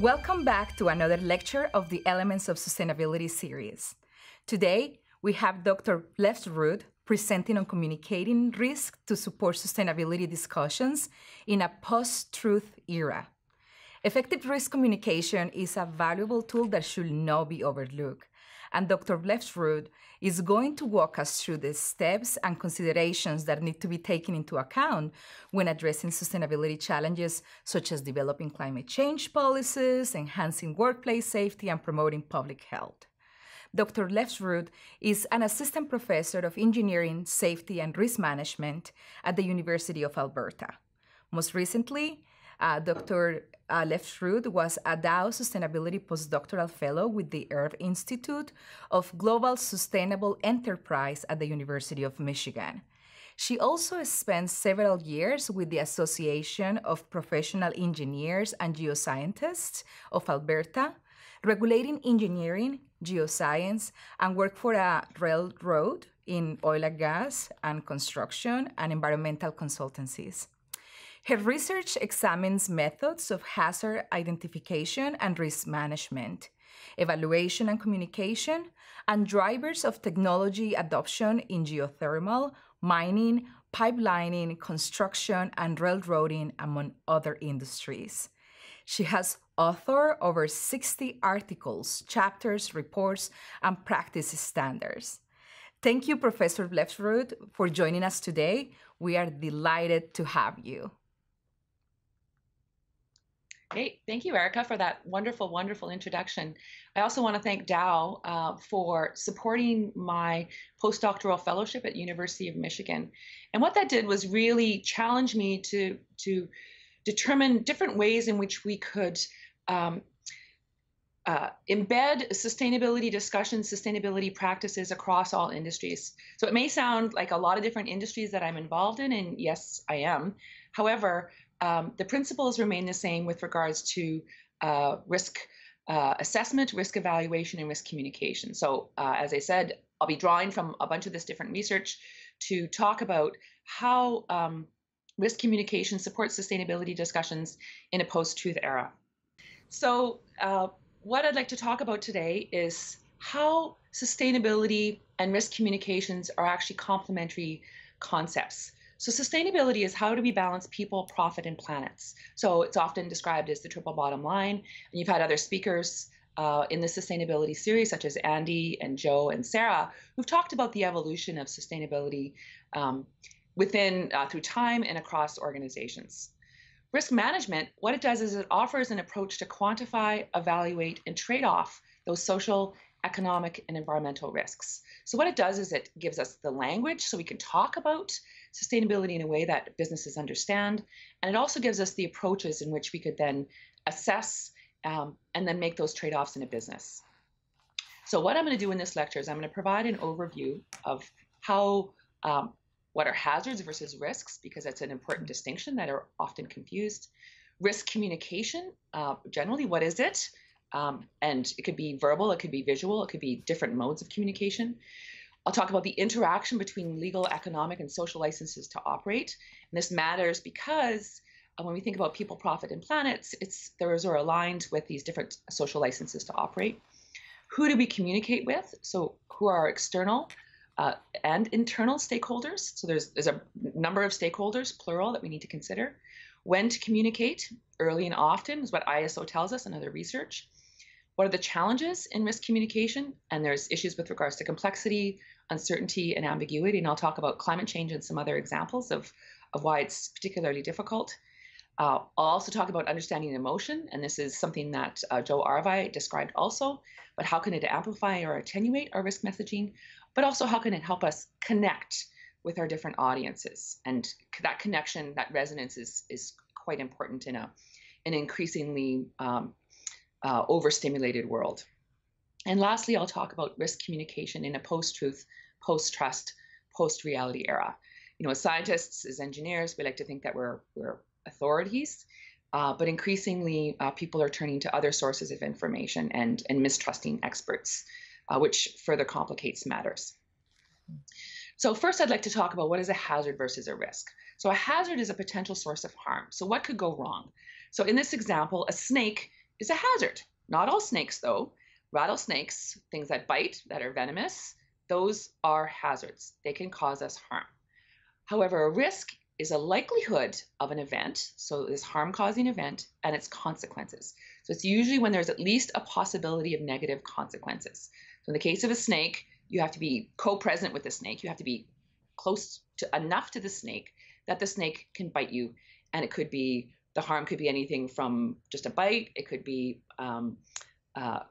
Welcome back to another lecture of the Elements of Sustainability series. Today, we have Dr. Lefsrud presenting on communicating risk to support sustainability discussions in a post-truth era. Effective risk communication is a valuable tool that should not be overlooked, and Dr. Lefsrud is going to walk us through the steps and considerations that need to be taken into account when addressing sustainability challenges such as developing climate change policies, enhancing workplace safety, and promoting public health. Dr. Lefsrud is an assistant professor of engineering, safety, and risk management at the University of Alberta. Most recently, Dr. Lefsrud was a Dow Sustainability Postdoctoral Fellow with the Earth Institute of Global Sustainable Enterprise at the University of Michigan. She also spent several years with the Association of Professional Engineers and Geoscientists of Alberta, regulating engineering, geoscience, and worked for a railroad in oil and gas and construction and environmental consultancies. Her research examines methods of hazard identification and risk management, evaluation and communication, and drivers of technology adoption in geothermal, mining, pipelining, construction, and railroading, among other industries. She has authored over 60 articles, chapters, reports, and practice standards. Thank you, Professor Lefsrud, for joining us today. We are delighted to have you. Great. Thank you, Erica, for that wonderful, wonderful introduction. I also want to thank Dow for supporting my postdoctoral fellowship at University of Michigan. And what that did was really challenge me to determine different ways in which we could embed sustainability discussions, sustainability practices across all industries. So it may sound like a lot of different industries that I'm involved in, and yes, I am. However, the principles remain the same with regards to risk assessment, risk evaluation, and risk communication. So as I said, I'll be drawing from a bunch of this different research to talk about how risk communication supports sustainability discussions in a post-truth era. So what I'd like to talk about today is how sustainability and risk communications are actually complementary concepts. So sustainability is how do we balance people, profit, and planets. So it's often described as the triple bottom line. And you've had other speakers in the sustainability series, such as Andy and Joe and Sarah, who've talked about the evolution of sustainability through time and across organizations. Risk management, what it does is it offers an approach to quantify, evaluate, and trade off those social, economic, and environmental risks. So what it does is it gives us the language so we can talk about sustainability in a way that businesses understand. And it also gives us the approaches in which we could then assess and then make those trade-offs in a business. So what I'm going to do in this lecture is I'm going to provide an overview of how what are hazards versus risks, because that's an important distinction that are often confused. Risk communication, generally, what is it? And it could be verbal, it could be visual, it could be different modes of communication. I'll talk about the interaction between legal, economic, and social licenses to operate. And this matters because when we think about people, profit, and planets, those are aligned with these different social licenses to operate. Who do we communicate with? So who are our external and internal stakeholders? So there's a number of stakeholders, plural, that we need to consider. When to communicate, early and often, is what ISO tells us in other research. What are the challenges in risk communication? And there's issues with regards to complexity, uncertainty, and ambiguity. And I'll talk about climate change and some other examples of why it's particularly difficult. I'll also talk about understanding emotion. And this is something that Joe Arvai described also. But how can it amplify or attenuate our risk messaging? But also how can it help us connect with our different audiences? And that connection, that resonance is quite important in an increasingly overstimulated world. And lastly, I'll talk about risk communication in a post-truth, post-trust, post-reality era. You know, as scientists, as engineers, we like to think that we're authorities, but increasingly people are turning to other sources of information and mistrusting experts, which further complicates matters. So first, I'd like to talk about what is a hazard versus a risk. So a hazard is a potential source of harm. So what could go wrong? So in this example, a snake is a hazard. Not all snakes, though. Rattlesnakes, things that bite, that are venomous, those are hazards. They can cause us harm. However, a risk is a likelihood of an event, so this harm-causing event, and its consequences. So it's usually when there's at least a possibility of negative consequences. So in the case of a snake, you have to be co-present with the snake. You have to be close to enough to the snake that the snake can bite you, and it could be, the harm could be anything from just a bite, it could be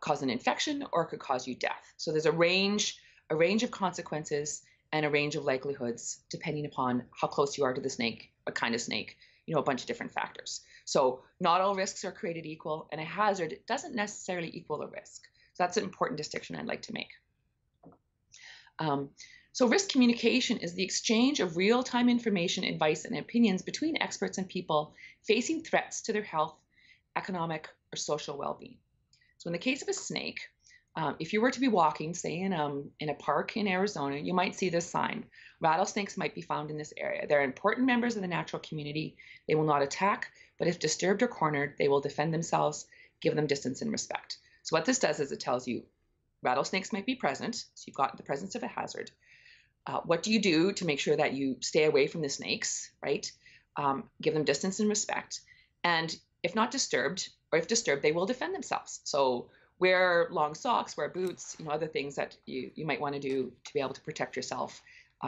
cause an infection, or it could cause you death. So there's a range of consequences and a range of likelihoods depending upon how close you are to the snake, what kind of snake, a bunch of different factors. So not all risks are created equal, and a hazard doesn't necessarily equal a risk. So that's an important distinction I'd like to make. So risk communication is the exchange of real-time information, advice, and opinions between experts and people facing threats to their health, economic, or social well-being. So in the case of a snake, if you were to be walking, say in a park in Arizona, you might see this sign: rattlesnakes might be found in this area. They're important members of the natural community. They will not attack, but if disturbed or cornered, they will defend themselves. Give them distance and respect. So what this does is it tells you rattlesnakes might be present, so you've got the presence of a hazard. What do you do to make sure that you stay away from the snakes, right? Give them distance and respect. And if not disturbed, or if disturbed, they will defend themselves. So wear long socks, wear boots, other things that you might want to do to be able to protect yourself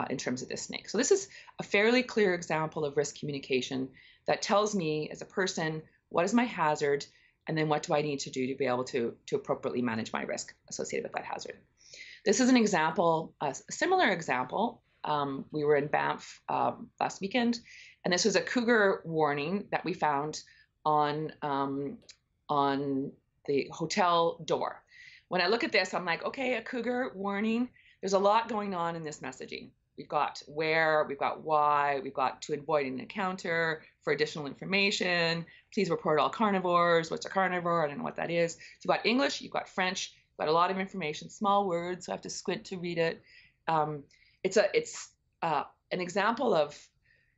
in terms of this snake. So this is a fairly clear example of risk communication that tells me as a person, what is my hazard, and then what do I need to do to be able to appropriately manage my risk associated with that hazard. This is an example, a similar example. We were in Banff last weekend, and this was a cougar warning that we found on the hotel door. When I look at this, I'm like, okay, a cougar warning. There's a lot going on in this messaging. We've got where, we've got why, we've got to avoid an encounter, for additional information, please report all carnivores. What's a carnivore? I don't know what that is. So you've got English, you've got French, you've got a lot of information, small words, so I have to squint to read it. It's an example of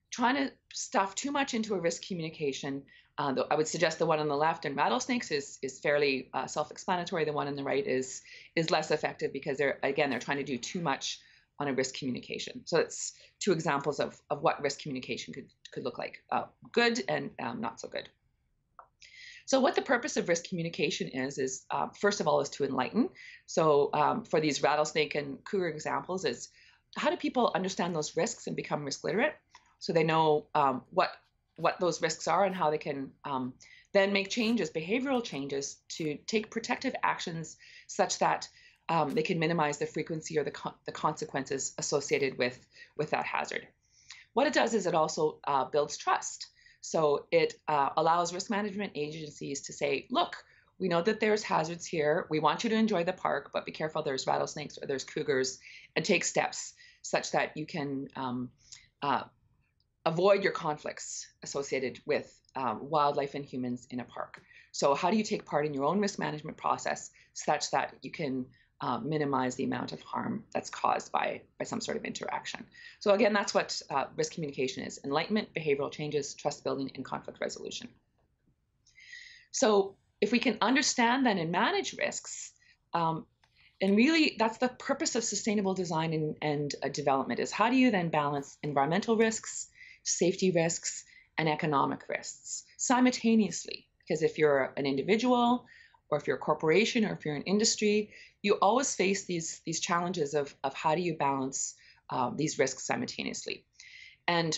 trying to stuff too much into a risk communication. I would suggest the one on the left in rattlesnakes is fairly self-explanatory. The one on the right is less effective because they're trying to do too much on a risk communication. So it's two examples of what risk communication could look like, good and not so good. So what the purpose of risk communication is first of all, is to enlighten. So for these rattlesnake and cougar examples is, how do people understand those risks and become risk literate? So they know what those risks are and how they can then make changes, behavioral changes, to take protective actions such that they can minimize the frequency or the consequences associated with that hazard. What it does is it also builds trust. So it allows risk management agencies to say, look, we know that there's hazards here. We want you to enjoy the park, but be careful, there's rattlesnakes or there's cougars, and take steps such that you can avoid your conflicts associated with wildlife and humans in a park. So how do you take part in your own risk management process such that you can minimize the amount of harm that's caused by some sort of interaction? So again, that's what risk communication is: enlightenment, behavioral changes, trust building, and conflict resolution. So if we can understand then and manage risks, and really that's the purpose of sustainable design and development, is how do you then balance environmental risks, safety risks, and economic risks simultaneously? Because if you're an individual, or if you're a corporation, or if you're an industry, you always face these challenges of how do you balance these risks simultaneously. And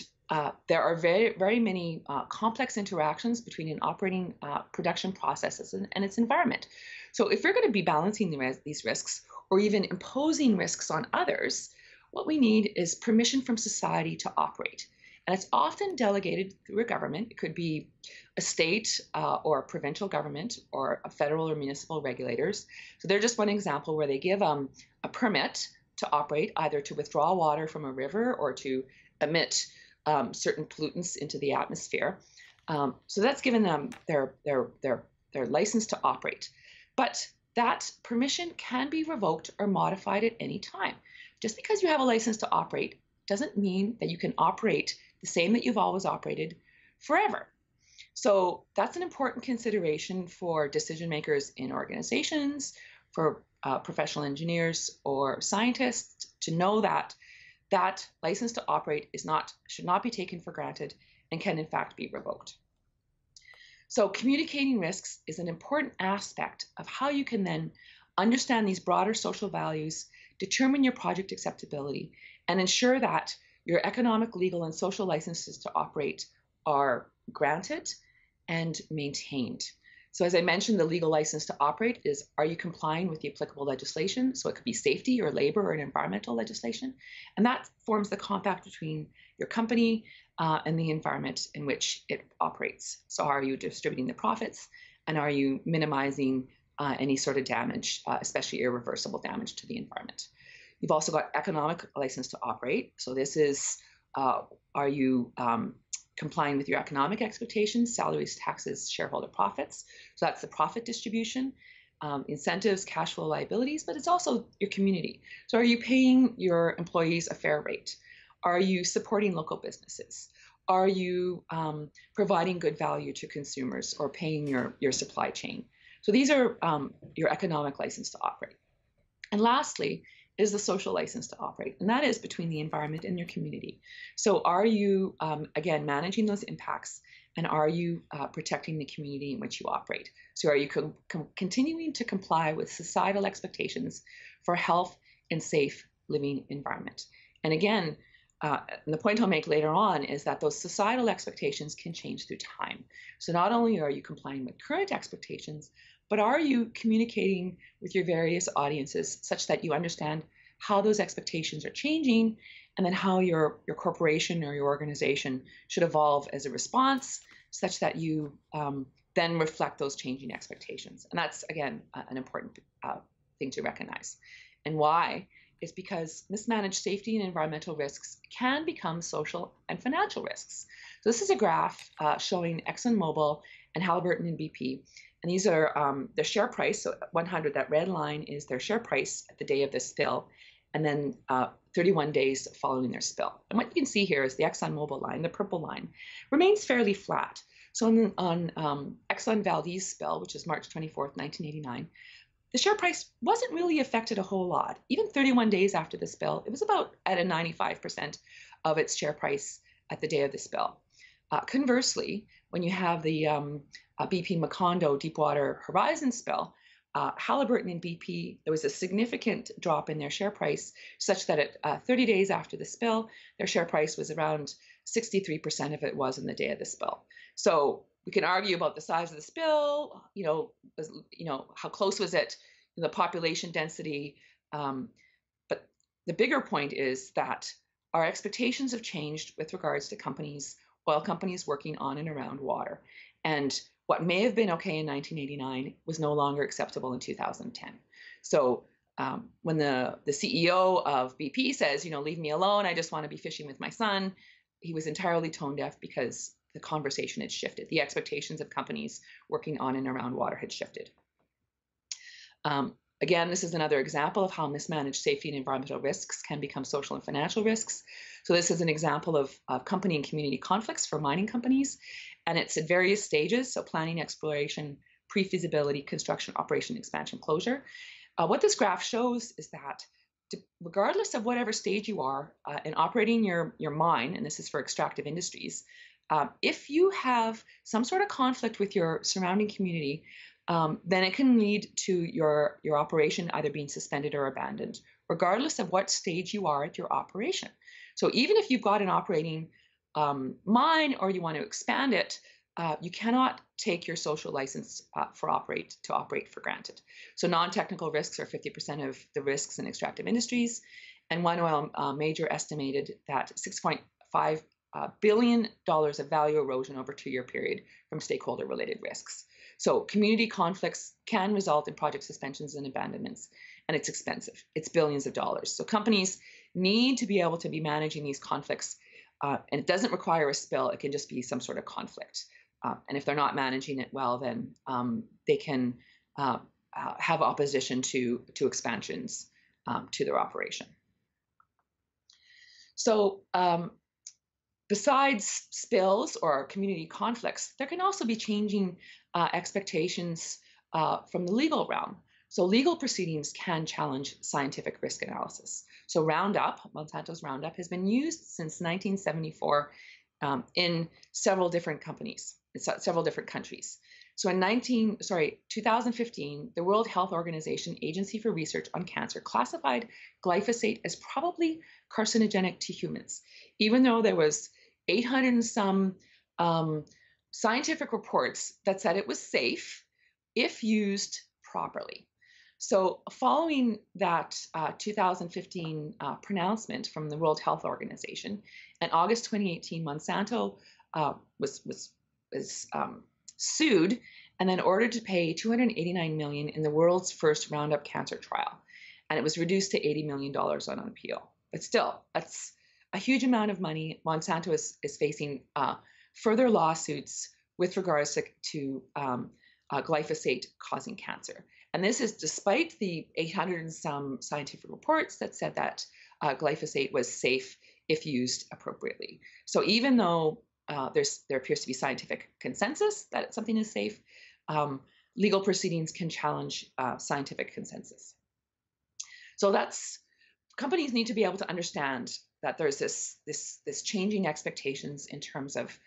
there are very, very many complex interactions between an operating production processes and its environment. So if you're going to be balancing these risks, or even imposing risks on others, what we need is permission from society to operate. And it's often delegated through a government. It could be a state or a provincial government, or a federal or municipal regulators. So they're just one example where they give a permit to operate, either to withdraw water from a river or to emit certain pollutants into the atmosphere. So that's given them their license to operate. But that permission can be revoked or modified at any time. Just because you have a license to operate doesn't mean that you can operate the same that you've always operated forever. So that's an important consideration for decision makers in organizations, for professional engineers or scientists, to know that that license to operate should not be taken for granted and can in fact be revoked. So communicating risks is an important aspect of how you can then understand these broader social values, determine your project acceptability, and ensure that your economic, legal, and social licenses to operate are granted and maintained. So as I mentioned, the legal license to operate is, are you complying with the applicable legislation? So it could be safety or labor or environmental legislation. And that forms the compact between your company and the environment in which it operates. So are you distributing the profits, and are you minimizing any sort of damage, especially irreversible damage to the environment? You've also got economic license to operate. So this is, are you complying with your economic expectations, salaries, taxes, shareholder profits? So that's the profit distribution, incentives, cash flow liabilities, but it's also your community. So are you paying your employees a fair rate? Are you supporting local businesses? Are you providing good value to consumers or paying your supply chain? So these are your economic license to operate. And lastly is the social license to operate, and that is between the environment and your community. So are you, again, managing those impacts, and are you protecting the community in which you operate? So are you continuing to comply with societal expectations for health and safe living environment? And again, and the point I'll make later on is that those societal expectations can change through time. So not only are you complying with current expectations, but are you communicating with your various audiences such that you understand how those expectations are changing, and then how your corporation or your organization should evolve as a response, such that you then reflect those changing expectations. And that's, again, an important thing to recognize. And why? Is because mismanaged safety and environmental risks can become social and financial risks. So this is a graph showing ExxonMobil and Halliburton and BP. And these are their share price. So 100, that red line is their share price at the day of the spill, and then 31 days following their spill. And what you can see here is the ExxonMobil line, the purple line, remains fairly flat. So on Exxon Valdez spill, which is March 24th, 1989, the share price wasn't really affected a whole lot. Even 31 days after the spill, it was about at a 95% of its share price at the day of the spill. Conversely, when you have the BP Macondo Deepwater Horizon spill, Halliburton and BP, there was a significant drop in their share price, such that at 30 days after the spill, their share price was around 63% of it was in the day of the spill. So we can argue about the size of the spill, how close was it, the population density, but the bigger point is that our expectations have changed with regards to companies, oil companies working on and around water. And what may have been okay in 1989 was no longer acceptable in 2010. So when the CEO of BP says, leave me alone, I just want to be fishing with my son, he was entirely tone deaf because the conversation had shifted. The expectations of companies working on and around water had shifted. Again, this is another example of how mismanaged safety and environmental risks can become social and financial risks. So this is an example of company and community conflicts for mining companies, and it's at various stages, so planning, exploration, pre-feasibility, construction, operation, expansion, closure. What this graph shows is that regardless of whatever stage you are in operating your mine, and this is for extractive industries, if you have some sort of conflict with your surrounding community, then it can lead to your operation either being suspended or abandoned, regardless of what stage you are at your operation. So even if you've got an operating mine or you want to expand it, you cannot take your social license to operate for granted. So non-technical risks are 50% of the risks in extractive industries, and one oil major estimated that $6.5 billion of value erosion over a 2-year period from stakeholder-related risks. So community conflicts can result in project suspensions and abandonments, and it's expensive. It's billions of dollars. So companies need to be able to be managing these conflicts, and it doesn't require a spill. It can just be some sort of conflict. And if they're not managing it well, then they can have opposition to expansions to their operation. So Besides spills or community conflicts, there can also be changing expectations from the legal realm. So legal proceedings can challenge scientific risk analysis. So Roundup, Monsanto's Roundup, has been used since 1974 in several different countries. So in 2015, the World Health Organization Agency for Research on Cancer classified glyphosate as probably carcinogenic to humans, even though there was 800 and some scientific reports that said it was safe if used properly. So following that 2015 pronouncement from the World Health Organization, in August 2018, Monsanto was sued and then ordered to pay $289 million in the world's first Roundup cancer trial. And it was reduced to $80 million on an appeal. But still, that's a huge amount of money. Monsanto is facing further lawsuits with regards to glyphosate causing cancer. And this is despite the 800 and some scientific reports that said that glyphosate was safe if used appropriately. So even though there appears to be scientific consensus that something is safe, legal proceedings can challenge scientific consensus. So companies need to be able to understand that there's this changing expectations in terms of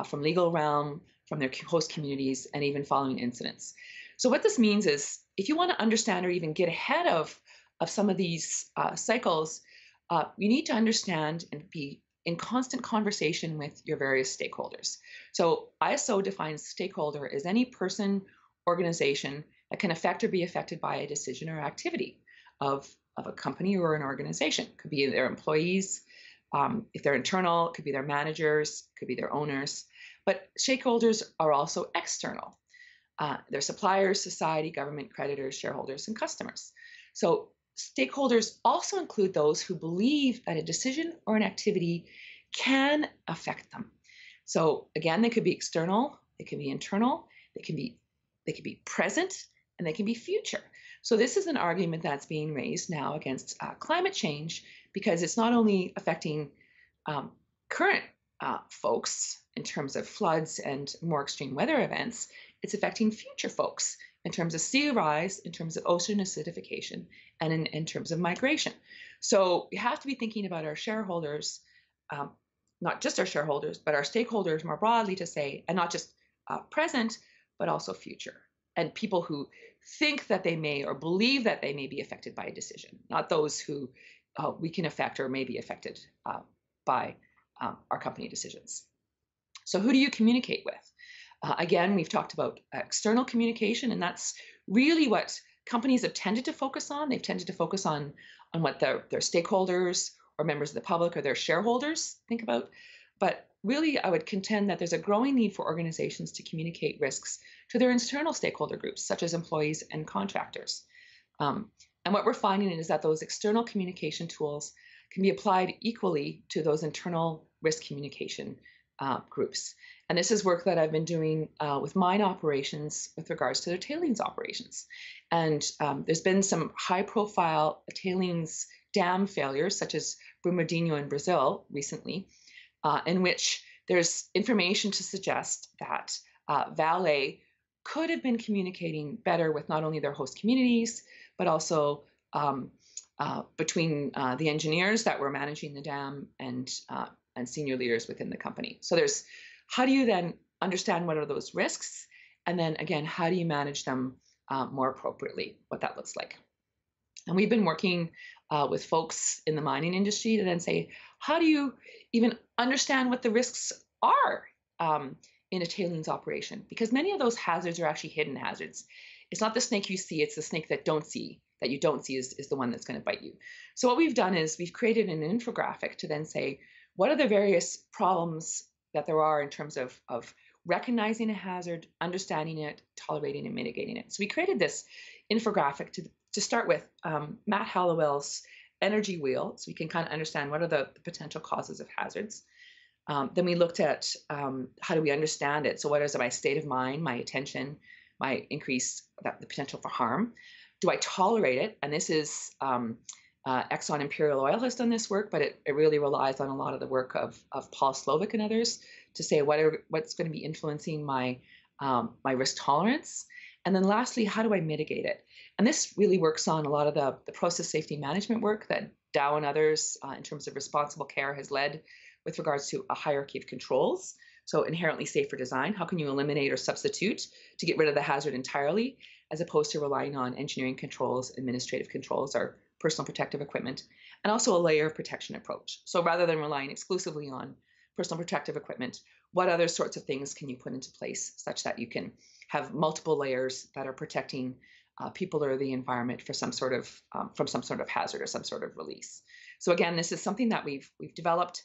from legal realm, from their host communities, and even following incidents. So what this means is if you want to understand or even get ahead of some of these cycles, you need to understand and be in constant conversation with your various stakeholders. So ISO defines stakeholder as any person, organization that can affect or be affected by a decision or activity of a company or an organization. It could be their employees, if they're internal, it could be their managers, it could be their owners. But stakeholders are also external. They're suppliers, society, government, creditors, shareholders, and customers. So stakeholders also include those who believe that a decision or an activity can affect them. So again, they could be external, they can be internal, they can be present, and they can be future. So this is an argument that's being raised now against climate change because it's not only affecting current folks in terms of floods and more extreme weather events, it's affecting future folks in terms of sea rise, in terms of ocean acidification, and in terms of migration. So we have to be thinking about our shareholders, not just our shareholders, but our stakeholders more broadly to say, and not just present, but also future. And people who think that they may or believe that they may be affected by a decision, not those who we can affect or may be affected by our company decisions. So who do you communicate with? Again, we've talked about external communication, and that's really what companies have tended to focus on. They've tended to focus on what their stakeholders or members of the public or their shareholders think about. But really, I would contend that there's a growing need for organizations to communicate risks to their internal stakeholder groups, such as employees and contractors. And what we're finding is that those external communication tools can be applied equally to those internal risk communication groups. And this is work that I've been doing with mine operations with regards to their tailings operations. And there's been some high-profile tailings dam failures, such as Brumadinho in Brazil recently, in which there's information to suggest that Vale could have been communicating better with not only their host communities, but also between the engineers that were managing the dam and senior leaders within the company. So there's, how do you then understand what are those risks? And then again, how do you manage them more appropriately, what that looks like? And we've been working with folks in the mining industry to then say, how do you even understand what the risks are in a tailings operation? Because many of those hazards are actually hidden hazards. It's not the snake you see, it's the snake that you don't see is the one that's going to bite you. So what we've done is we've created an infographic to then say, what are the various problems that there are in terms of recognizing a hazard, understanding it, tolerating and mitigating it. So we created this infographic to start with Matt Hallowell's energy wheel, so we can kind of understand what are the potential causes of hazards. Then we looked at how do we understand it. So what is my state of mind, my attention, my increase, the potential for harm? Do I tolerate it? And this is Exxon Imperial Oil has done this work, but it really relies on a lot of the work of Paul Slovic and others to say what's going to be influencing my risk tolerance. And then lastly, how do I mitigate it? And this really works on a lot of the process safety management work that Dow and others in terms of responsible care has led with regards to a hierarchy of controls. So inherently safer design, how can you eliminate or substitute to get rid of the hazard entirely, as opposed to relying on engineering controls, administrative controls, or personal protective equipment, and also a layer of protection approach. So rather than relying exclusively on personal protective equipment, what other sorts of things can you put into place such that you can have multiple layers that are protecting people or the environment for some sort of from some sort of hazard or some sort of release. So again, this is something that we've developed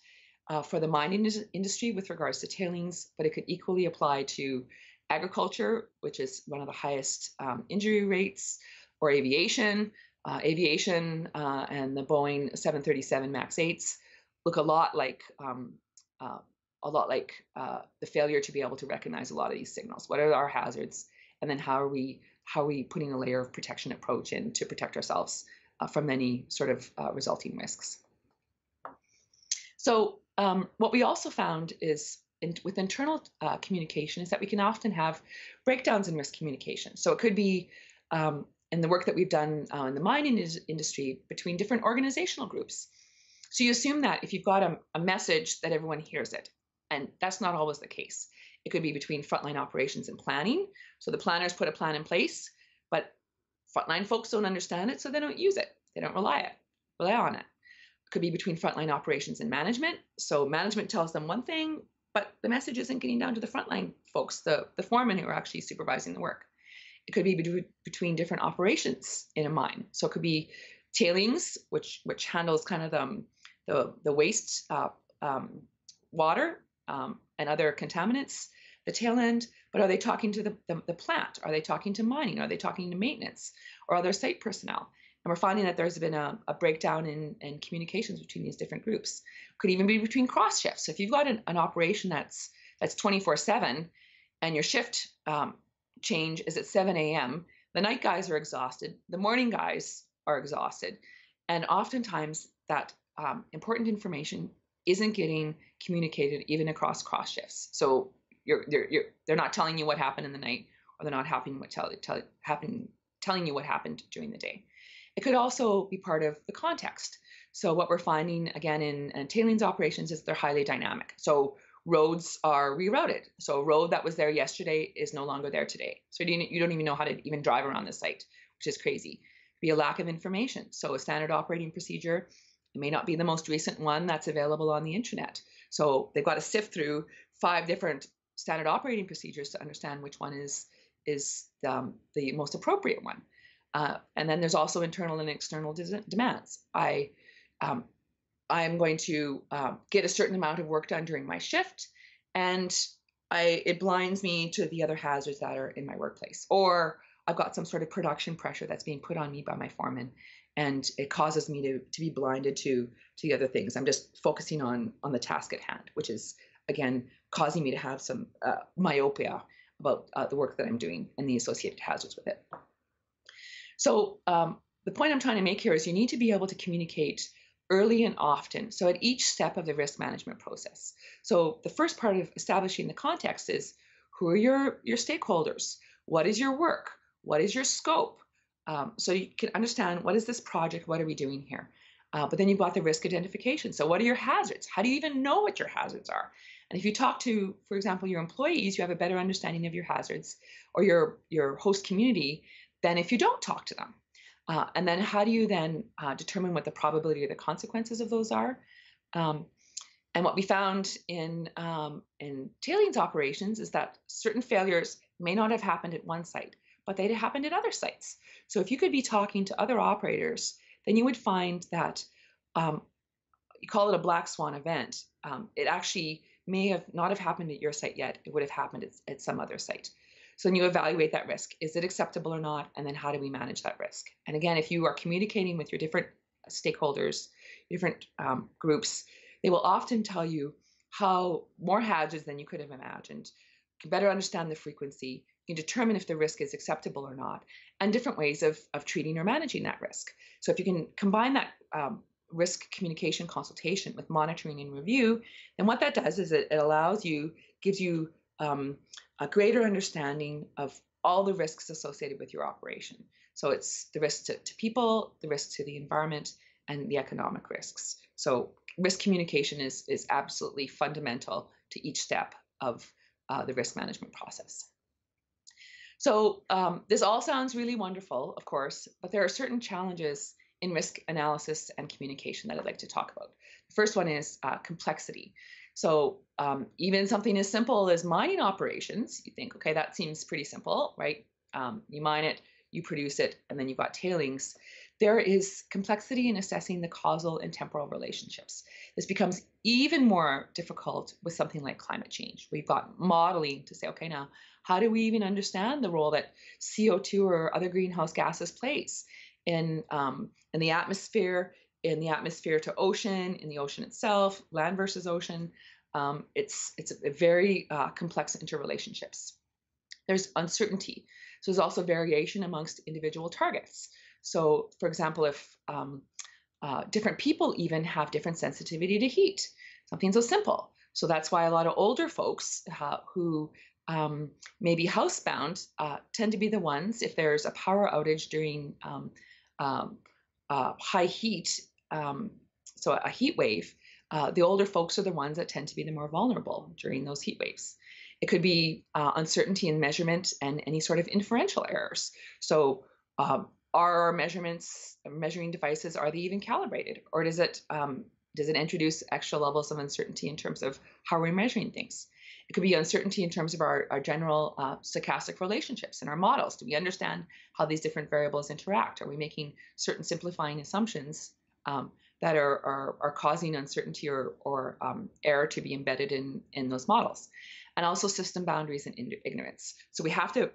for the mining industry with regards to tailings, but it could equally apply to agriculture, which is one of the highest injury rates, or aviation. Aviation and the Boeing 737 MAX 8s look a lot like the failure to be able to recognize a lot of these signals. What are our hazards, and then how are we putting a layer of protection approach in to protect ourselves from any sort of resulting risks? So what we also found is with internal communication is that we can often have breakdowns in risk communication. So it could be in the work that we've done in the mining industry between different organizational groups. So you assume that if you've got a message that everyone hears it, and that's not always the case. It could be between frontline operations and planning. So the planners put a plan in place, but frontline folks don't understand it, so they don't use it. They don't rely on it. It could be between frontline operations and management. So management tells them one thing, but the message isn't getting down to the frontline folks, the foremen who are actually supervising the work. It could be between different operations in a mine. So it could be tailings, which handles kind of the waste water and other contaminants, the tail end. But are they talking to the plant? Are they talking to mining? Are they talking to maintenance or other site personnel? And we're finding that there's been a breakdown in communications between these different groups. Could even be between cross shifts. So if you've got an operation that's 24/7 and your shift change is at 7 a.m., the night guys are exhausted, the morning guys are exhausted, and oftentimes that important information isn't getting communicated even across cross shifts. So they're not telling you what happened in the night, or they're not telling you what happened during the day. It could also be part of the context. So what we're finding again in tailings operations is they're highly dynamic. So roads are rerouted. So a road that was there yesterday is no longer there today. So you don't even know how to even drive around the site, which is crazy. It could be a lack of information. So a standard operating procedure, it may not be the most recent one that's available on the internet. So they've got to sift through 5 different standard operating procedures to understand which one is the most appropriate one. And then there's also internal and external demands. I'm going to get a certain amount of work done during my shift, and it blinds me to the other hazards that are in my workplace. Or I've got some sort of production pressure that's being put on me by my foreman, and it causes me to be blinded to the other things. I'm just focusing on the task at hand, which is, again, causing me to have some myopia about the work that I'm doing and the associated hazards with it. So the point I'm trying to make here is you need to be able to communicate early and often, so at each step of the risk management process. So the first part of establishing the context is, who are your stakeholders? What is your work? What is your scope? So you can understand, what is this project? What are we doing here? But then you've got the risk identification. So what are your hazards? How do you even know what your hazards are? And if you talk to, for example, your employees, you have a better understanding of your hazards, or your host community, than if you don't talk to them. And then how do you then determine what the probability or the consequences of those are? And what we found in tailings operations is that certain failures may not have happened at one site, but they'd happened at other sites. So if you could be talking to other operators, then you would find that you call it a black swan event. It actually may have not have happened at your site yet. It would have happened at some other site. So then you evaluate that risk. Is it acceptable or not? And then how do we manage that risk? And again, if you are communicating with your different stakeholders, different groups, they will often tell you how more hazards than you could have imagined, can better understand the frequency, you can determine if the risk is acceptable or not, and different ways of treating or managing that risk. So if you can combine that risk communication consultation with monitoring and review, then what that does is it allows you, gives you a greater understanding of all the risks associated with your operation. So it's the risk to people, the risk to the environment, and the economic risks. So risk communication is absolutely fundamental to each step of the risk management process. So this all sounds really wonderful, of course, but there are certain challenges in risk analysis and communication that I'd like to talk about. The first one is complexity. So even something as simple as mining operations, you think, okay, that seems pretty simple, right? You mine it, you produce it, and then you've got tailings. There is complexity in assessing the causal and temporal relationships. This becomes even more difficult with something like climate change. We've got modeling to say, okay, now, how do we even understand the role that CO2 or other greenhouse gases plays in the atmosphere, to ocean, in the ocean itself, land versus ocean? It's a very complex interrelationships. There's uncertainty. So there's also variation amongst individual targets. So, for example, if different people even have different sensitivity to heat, something so simple. So that's why a lot of older folks who may be housebound tend to be the ones, if there's a power outage during high heat, so a heat wave, the older folks are the ones that tend to be the more vulnerable during those heat waves. It could be uncertainty in measurement and any sort of inferential errors. So are our measuring devices, are they even calibrated? Or does it introduce extra levels of uncertainty in terms of how we're measuring things? It could be uncertainty in terms of our general stochastic relationships in our models. Do we understand how these different variables interact? Are we making certain simplifying assumptions that are causing uncertainty or error to be embedded in those models? And also system boundaries and ignorance. So we have to,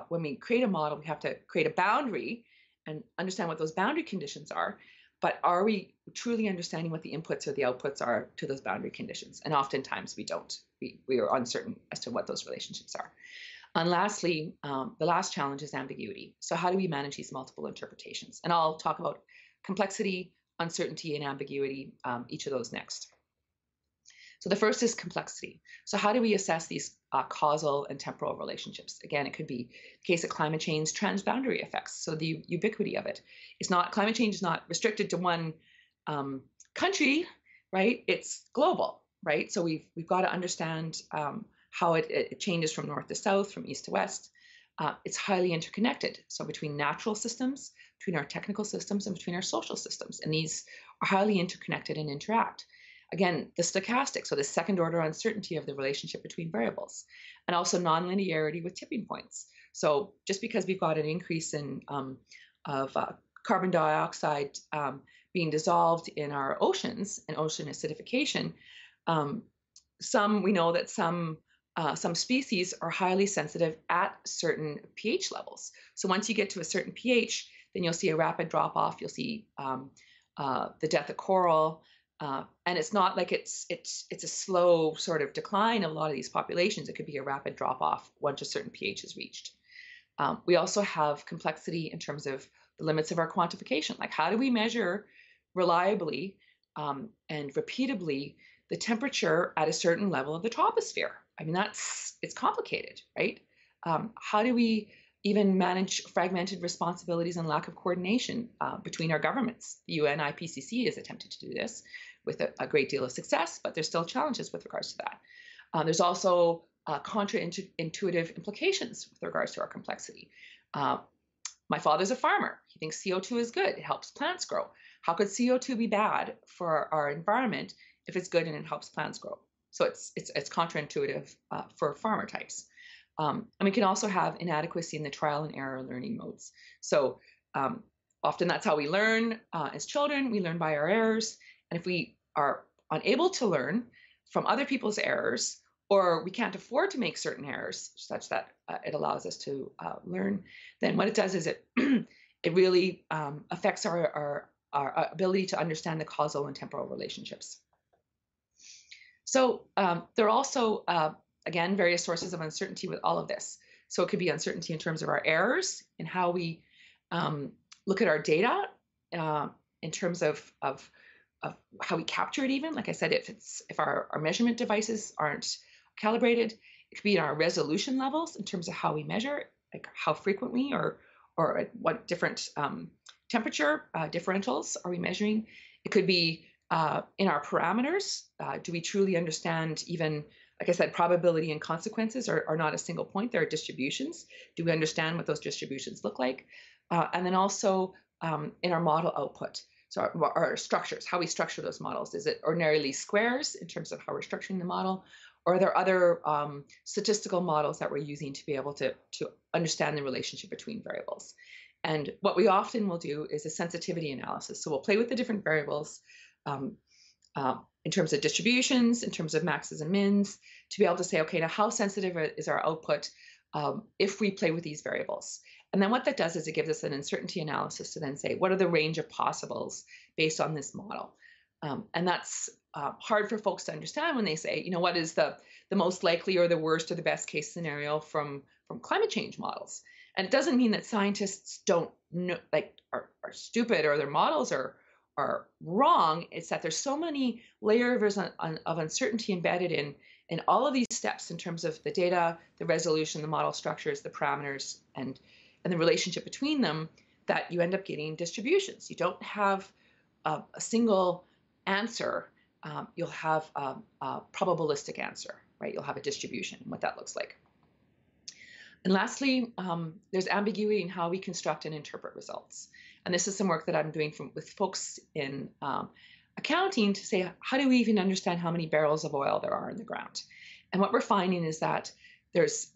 when we create a model, we have to create a boundary and understand what those boundary conditions are. But are we truly understanding what the inputs or the outputs are to those boundary conditions? And oftentimes we don't. We are uncertain as to what those relationships are. And lastly, the last challenge is ambiguity. So how do we manage these multiple interpretations? And I'll talk about complexity, uncertainty, and ambiguity, each of those next. So the first is complexity. So how do we assess these causal and temporal relationships? Again, it could be the case of climate change transboundary effects. So the ubiquity of it. Climate change is not restricted to one country, right? It's global, right? So we've got to understand how it changes from north to south, from east to west. It's highly interconnected. So between natural systems, between our technical systems, and between our social systems. And these are highly interconnected and interact. Again, the stochastic, so the second order uncertainty of the relationship between variables, and also nonlinearity with tipping points. So just because we've got an increase in of carbon dioxide being dissolved in our oceans and ocean acidification, we know that some species are highly sensitive at certain pH levels. So once you get to a certain pH, then you'll see a rapid drop off. You'll see the death of coral. And it's not like it's a slow sort of decline of a lot of these populations. It could be a rapid drop off once a certain pH is reached. We also have complexity in terms of the limits of our quantification. Like, how do we measure reliably and repeatably the temperature at a certain level of the troposphere? I mean, it's complicated, right? How do we even manage fragmented responsibilities and lack of coordination between our governments? The UN IPCC has attempted to do this with a great deal of success, but there's still challenges with regards to that. There's also contra-intuitive implications with regards to our complexity. My father's a farmer. He thinks CO2 is good. It helps plants grow. How could CO2 be bad for our environment if it's good and it helps plants grow? So it's contra-intuitive for farmer types. And we can also have inadequacy in the trial and error learning modes. So often that's how we learn as children. We learn by our errors. And if we are unable to learn from other people's errors, or we can't afford to make certain errors such that it allows us to learn, then what it does is it really affects our ability to understand the causal and temporal relationships. So there are also again, various sources of uncertainty with all of this. So it could be uncertainty in terms of our errors in how we look at our data, in terms of how we capture it even. Like I said, if our measurement devices aren't calibrated, it could be in our resolution levels in terms of how we measure, like how frequently or at what different temperature differentials are we measuring. It could be in our parameters. Do we truly understand even, like I said, probability and consequences are not a single point, they're distributions. Do we understand what those distributions look like? And then also in our model output. So our structures, how we structure those models. Is it ordinarily squares in terms of how we're structuring the model? Or are there other statistical models that we're using to be able to understand the relationship between variables? And what we often will do is a sensitivity analysis. So we'll play with the different variables in terms of distributions, in terms of maxes and mins, to be able to say, okay, now how sensitive is our output if we play with these variables? And then what that does is it gives us an uncertainty analysis to then say, what are the range of possibles based on this model? And that's hard for folks to understand when they say, you know, what is the most likely or the worst or the best case scenario from climate change models? And it doesn't mean that scientists don't know, like, are stupid or their models are wrong. It's that there's so many layers of uncertainty embedded in all of these steps in terms of the data, the resolution, the model structures, the parameters, and the relationship between them, that you end up getting distributions. You don't have a single answer. You'll have a probabilistic answer, right? You'll have a distribution and what that looks like. And lastly, there's ambiguity in how we construct and interpret results. And this is some work that I'm doing with folks in accounting to say, how do we even understand how many barrels of oil there are in the ground? And what we're finding is that there's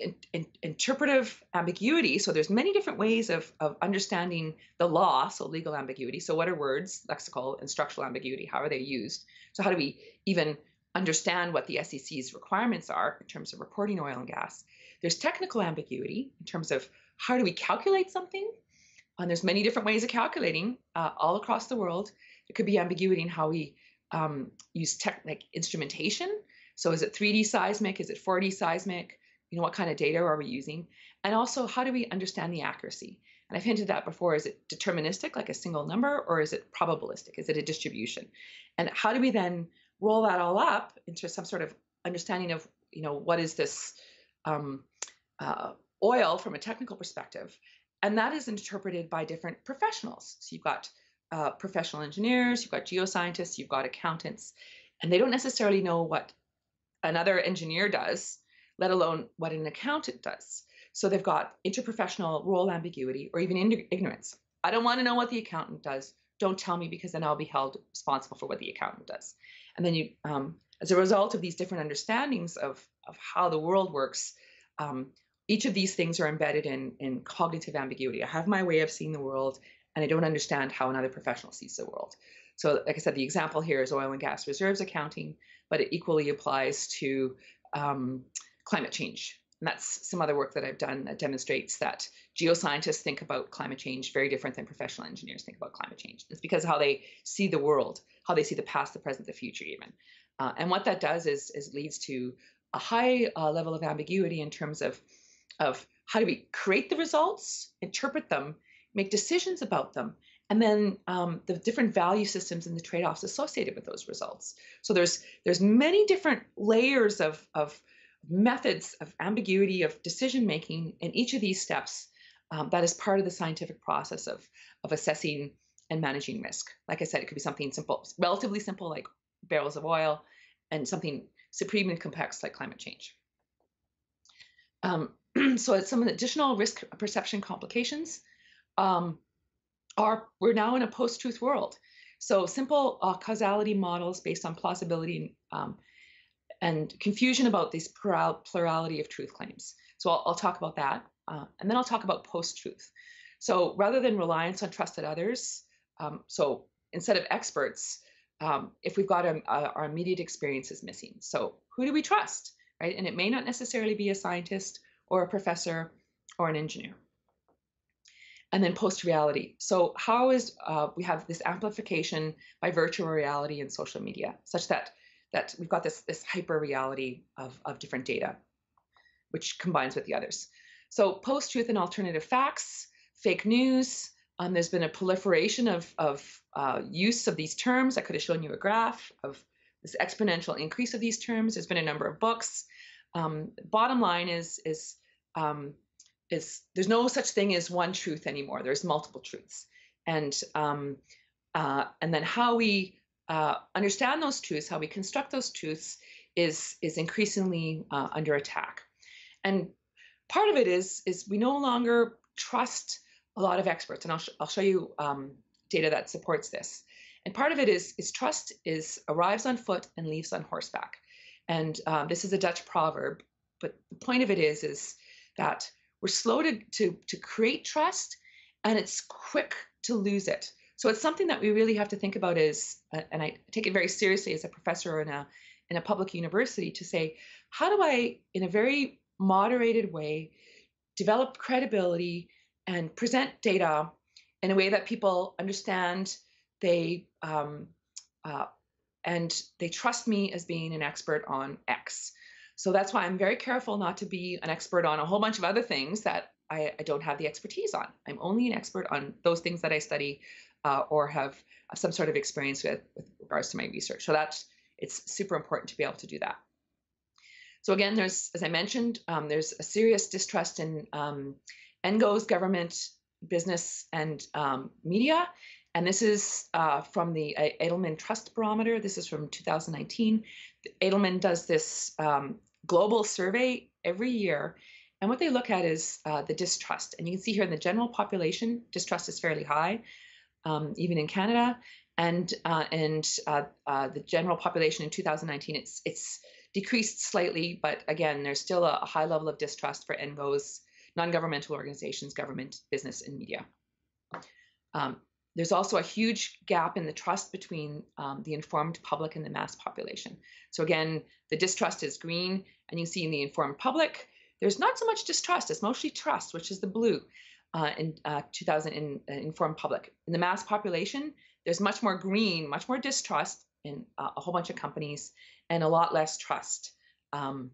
interpretive ambiguity. So there's many different ways of understanding the law, so legal ambiguity. So what are words, lexical and structural ambiguity? How are they used? So how do we even understand what the SEC's requirements are in terms of reporting oil and gas? There's technical ambiguity in terms of how do we calculate something? And there's many different ways of calculating all across the world. There could be ambiguity in how we use like instrumentation. So is it 3D seismic? Is it 4D seismic? You know, what kind of data are we using? And also, how do we understand the accuracy? And I've hinted at before, is it deterministic, like a single number, or is it probabilistic? Is it a distribution? And how do we then roll that all up into some sort of understanding of, you know, what is this oil from a technical perspective? And that is interpreted by different professionals. So you've got professional engineers, you've got geoscientists, you've got accountants, and they don't necessarily know what another engineer does, let alone what an accountant does. So they've got interprofessional role ambiguity or even ignorance. I don't want to know what the accountant does. Don't tell me, because then I'll be held responsible for what the accountant does. And then you, as a result of these different understandings of how the world works, each of these things are embedded in cognitive ambiguity. I have my way of seeing the world, and I don't understand how another professional sees the world. So like I said, the example here is oil and gas reserves accounting, but it equally applies to climate change. And that's some other work that I've done that demonstrates that geoscientists think about climate change very different than professional engineers think about climate change. It's because of how they see the world, how they see the past, the present, the future even. And what that does is leads to a high level of ambiguity in terms of how do we create the results, interpret them, make decisions about them, and then the different value systems and the trade-offs associated with those results. So there's many different layers of methods of ambiguity, of decision-making in each of these steps that is part of the scientific process of assessing and managing risk. Like I said, it could be something simple, relatively simple, like barrels of oil, and something supremely complex like climate change. So some additional risk perception complications we're now in a post-truth world. So simple causality models based on plausibility and confusion about this plurality of truth claims. So I'll talk about that. And then I'll talk about post-truth. So rather than reliance on trusted others, so instead of experts, if we've got our immediate experience is missing. So who do we trust, right? And it may not necessarily be a scientist or a professor or an engineer. And then post-reality. So how is we have this amplification by virtual reality and social media, such that we've got this hyper reality of different data. which combines with the others. So post-truth and alternative facts, fake news. There's been a proliferation of use of these terms. I could have shown you a graph of this exponential increase of these terms. There's been a number of books. Bottom line is there's no such thing as one truth anymore. There's multiple truths, and then how we understand those truths, how we construct those truths, is increasingly under attack. And part of it is we no longer trust a lot of experts, and I'll show you data that supports this. And part of it is trust arrives on foot and leaves on horseback. And this is a Dutch proverb, but the point of it is that we're slow to create trust, and it's quick to lose it. So it's something that we really have to think about and I take it very seriously as a professor in a public university, to say, how do I, in a very moderated way, develop credibility and present data in a way that people understand, and they trust me as being an expert on X. So that's why I'm very careful not to be an expert on a whole bunch of other things that I don't have the expertise on. I'm only an expert on those things that I study or have some sort of experience with regards to my research. So it's super important to be able to do that. So again, as I mentioned, there's a serious distrust in NGOs, government, business, and media. And this is from the Edelman Trust Barometer. This is from 2019. Edelman does this global survey every year. And what they look at is the distrust. And you can see here in the general population, distrust is fairly high, even in Canada. And the general population in 2019, it's decreased slightly. But again, there's still a high level of distrust for NGOs, non-governmental organizations, government, business, and media. There's also a huge gap in the trust between the informed public and the mass population. So again, the distrust is green, and you see in the informed public, there's not so much distrust, it's mostly trust, which is the blue in 2000 in informed public. In the mass population, there's much more green, much more distrust in a whole bunch of companies, and a lot less trust in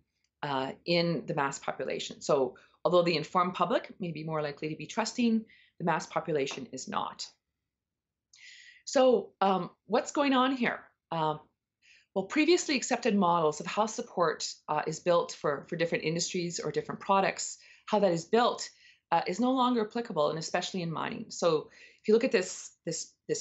the mass population. So although the informed public may be more likely to be trusting, the mass population is not. So what's going on here? Well, previously accepted models of how support is built for different industries or different products, how that is built is no longer applicable, and especially in mining. So if you look at this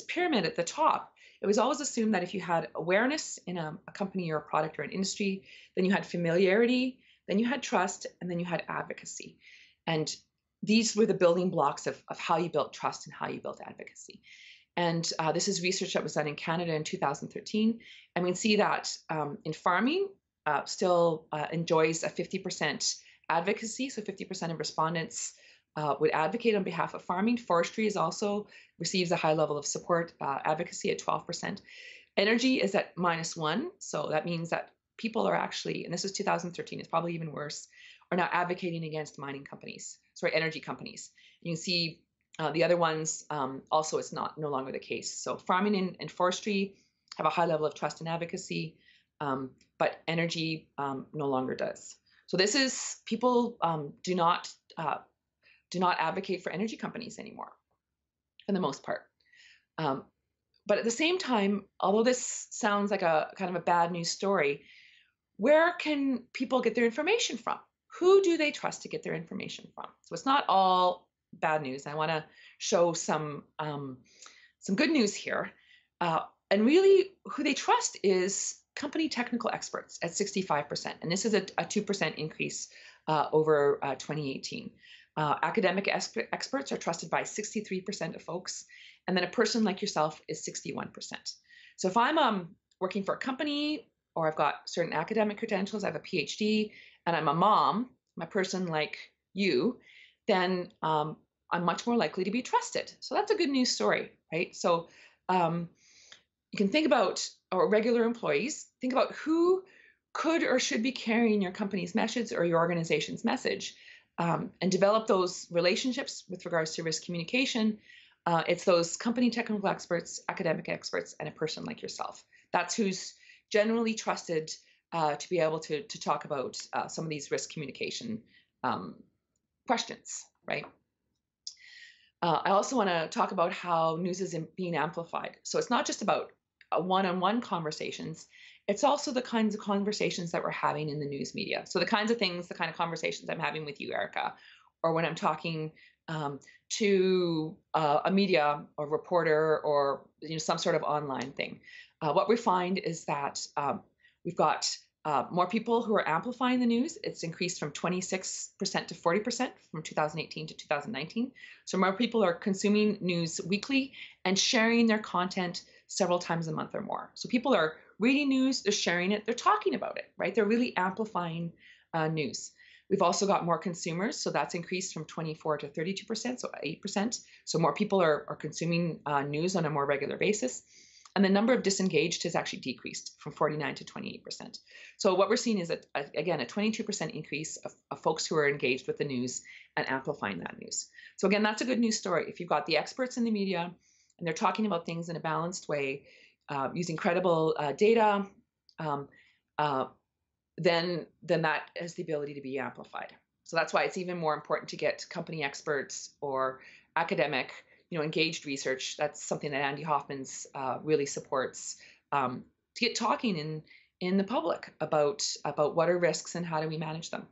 pyramid at the top, it was always assumed that if you had awareness in a company or a product or an industry, then you had familiarity, then you had trust, and then you had advocacy. And these were the building blocks of how you built trust and how you built advocacy. And this is research that was done in Canada in 2013. And we can see that in farming still enjoys a 50% advocacy. So 50% of respondents would advocate on behalf of farming. Forestry is also receives a high level of support, advocacy at 12%. Energy is at -1. So that means that people are actually, and this is 2013, it's probably even worse, are now advocating against mining companies, energy companies. And you can see the other ones, also it's no longer the case. So farming and forestry have a high level of trust and advocacy, but energy no longer does. So this is, people do not advocate for energy companies anymore, for the most part. But at the same time, although this sounds like a kind of a bad news story, where can people get their information from? Who do they trust to get their information from? So it's not all bad news. I want to show some good news here. And really, who they trust is company technical experts at 65%. And this is a 2% increase over 2018. Academic experts are trusted by 63% of folks. And then a person like yourself is 61%. So if I'm working for a company, or I've got certain academic credentials, I have a PhD, and I'm a mom, I'm a person like you, then I'm much more likely to be trusted. So that's a good news story, right? So you can think about, or regular employees, think about who could or should be carrying your company's message or your organization's message, and develop those relationships with regards to risk communication. It's those company technical experts, academic experts, and a person like yourself. That's who's generally trusted to be able to talk about some of these risk communication questions, right? I also want to talk about how news is being amplified. So it's not just about one-on-one conversations, it's also the kinds of conversations that we're having in the news media. So the kinds of things, the kind of conversations I'm having with you, Erica, or when I'm talking to a media or reporter or some sort of online thing. What we find is that we've got more people who are amplifying the news. It's increased from 26% to 40% from 2018 to 2019. So more people are consuming news weekly and sharing their content several times a month or more. So people are reading news, they're sharing it, they're talking about it, right? They're really amplifying news. We've also got more consumers, so that's increased from 24 to 32%, so 8%. So more people are consuming news on a more regular basis. And the number of disengaged has actually decreased from 49 to 28%. So what we're seeing is, again, a 22% increase of folks who are engaged with the news and amplifying that news. So again, that's a good news story. If you've got the experts in the media and they're talking about things in a balanced way, using credible data, then that has the ability to be amplified. So that's why it's even more important to get company experts or academic, engaged research. That's something that Andy Hoffman's really supports, to get talking in the public about what are risks and how do we manage them.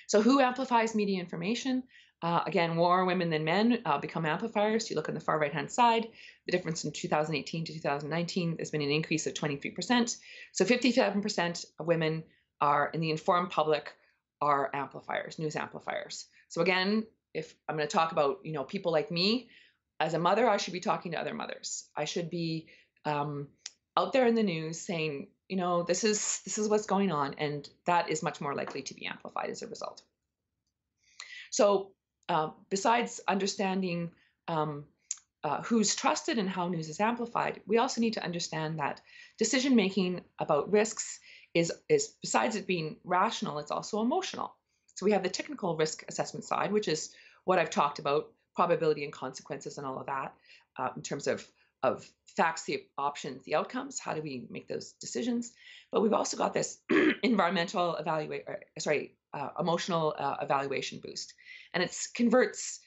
So who amplifies media information? Again, more women than men become amplifiers. You look on the far right-hand side, the difference in 2018 to 2019, there's been an increase of 23%. So 57% of women are in the informed public are amplifiers, news amplifiers. So again, if I'm going to talk about, people like me, as a mother, I should be talking to other mothers. I should be out there in the news saying, this is what's going on, and that is much more likely to be amplified as a result. So besides understanding who's trusted and how news is amplified, we also need to understand that decision-making about risks is besides it being rational, it's also emotional. So we have the technical risk assessment side, which is what I've talked about, probability and consequences and all of that, in terms of facts, the options, the outcomes, how do we make those decisions? But we've also got this emotional evaluation boost. And it converts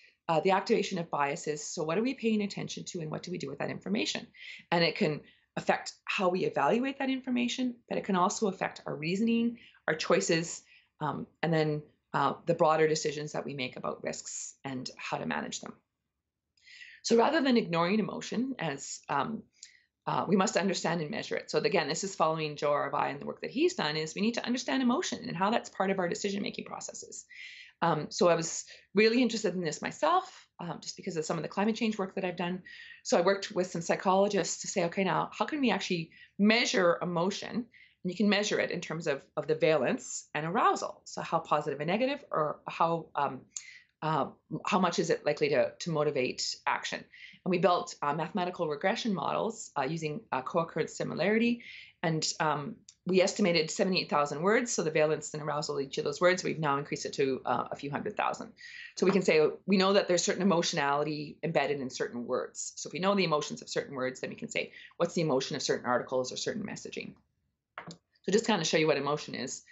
the activation of biases. So what are we paying attention to and what do we do with that information? And it can affect how we evaluate that information, but it can also affect our reasoning, our choices, and then the broader decisions that we make about risks and how to manage them. So rather than ignoring emotion, as we must understand and measure it. So again, this is following Joe Arvai and the work that he's done, is we need to understand emotion and how that's part of our decision-making processes. So I was really interested in this myself, just because of some of the climate change work that I've done. So I worked with some psychologists to say, okay, now how can we actually measure emotion? And you can measure it in terms of the valence and arousal. So how positive and negative, or how much is it likely to motivate action? And we built mathematical regression models using co-occurrence similarity. And we estimated 78,000 words. So the valence and arousal of each of those words, we've now increased it to a few 100,000. So we can say, we know that there's certain emotionality embedded in certain words. So if we know the emotions of certain words, then we can say, what's the emotion of certain articles or certain messaging? So just kind of show you what emotion is.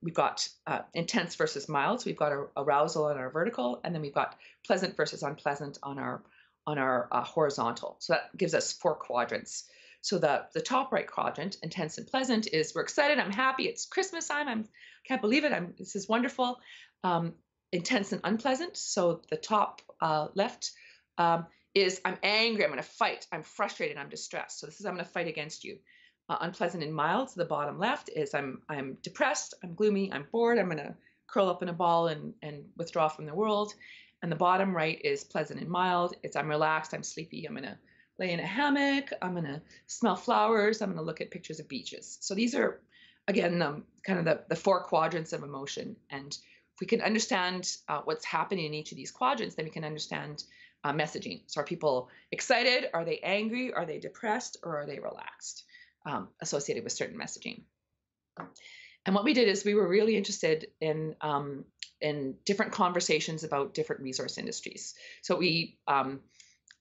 We've got intense versus mild. So we've got our arousal on our vertical, and then we've got pleasant versus unpleasant on our horizontal. So that gives us 4 quadrants. So the top right quadrant, intense and pleasant, is we're excited, I'm happy, it's Christmas time, I can't believe it, this is wonderful. Intense and unpleasant. So the top left is I'm angry, I'm going to fight, I'm frustrated, I'm distressed. So this is I'm going to fight against you. Unpleasant and mild. So the bottom left is I'm depressed, I'm gloomy, I'm bored, I'm going to curl up in a ball and withdraw from the world. And the bottom right is pleasant and mild. It's I'm relaxed, I'm sleepy, I'm going to lay in a hammock, I'm going to smell flowers, I'm going to look at pictures of beaches. So these are, again, kind of the 4 quadrants of emotion. And if we can understand what's happening in each of these quadrants, then we can understand messaging. So are people excited? Are they angry? Are they depressed? Or are they relaxed? Associated with certain messaging. And what we did is we were really interested in different conversations about different resource industries. So we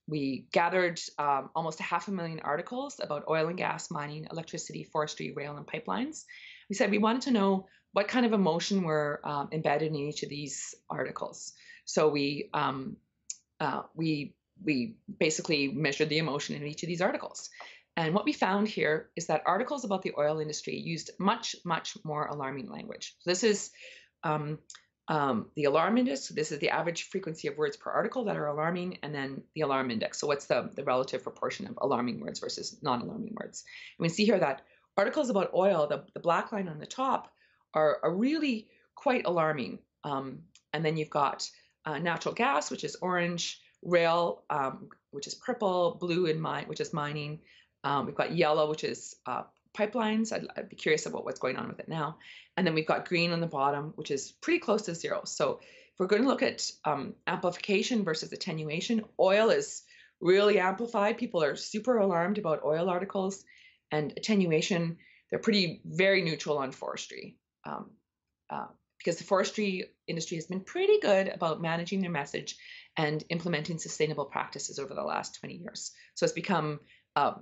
we gathered almost 500,000 articles about oil and gas, mining, electricity, forestry, rail, and pipelines. We said we wanted to know what kind of emotion were embedded in each of these articles. So we basically measured the emotion in each of these articles. And what we found here is that articles about the oil industry used much, much more alarming language. So this is the alarm index. So this is the average frequency of words per article that are alarming, and then the alarm index. So what's the relative proportion of alarming words versus non-alarming words? And we see here that articles about oil, the black line on the top, are really quite alarming. And then you've got natural gas, which is orange, rail, which is purple, blue, which is mining. We've got yellow, which is pipelines. I'd be curious about what's going on with it now. And then we've got green on the bottom, which is pretty close to zero. So if we're going to look at amplification versus attenuation, oil is really amplified. People are super alarmed about oil articles. And attenuation, they're very neutral on forestry. Because the forestry industry has been pretty good about managing their message and implementing sustainable practices over the last 20 years. So it's become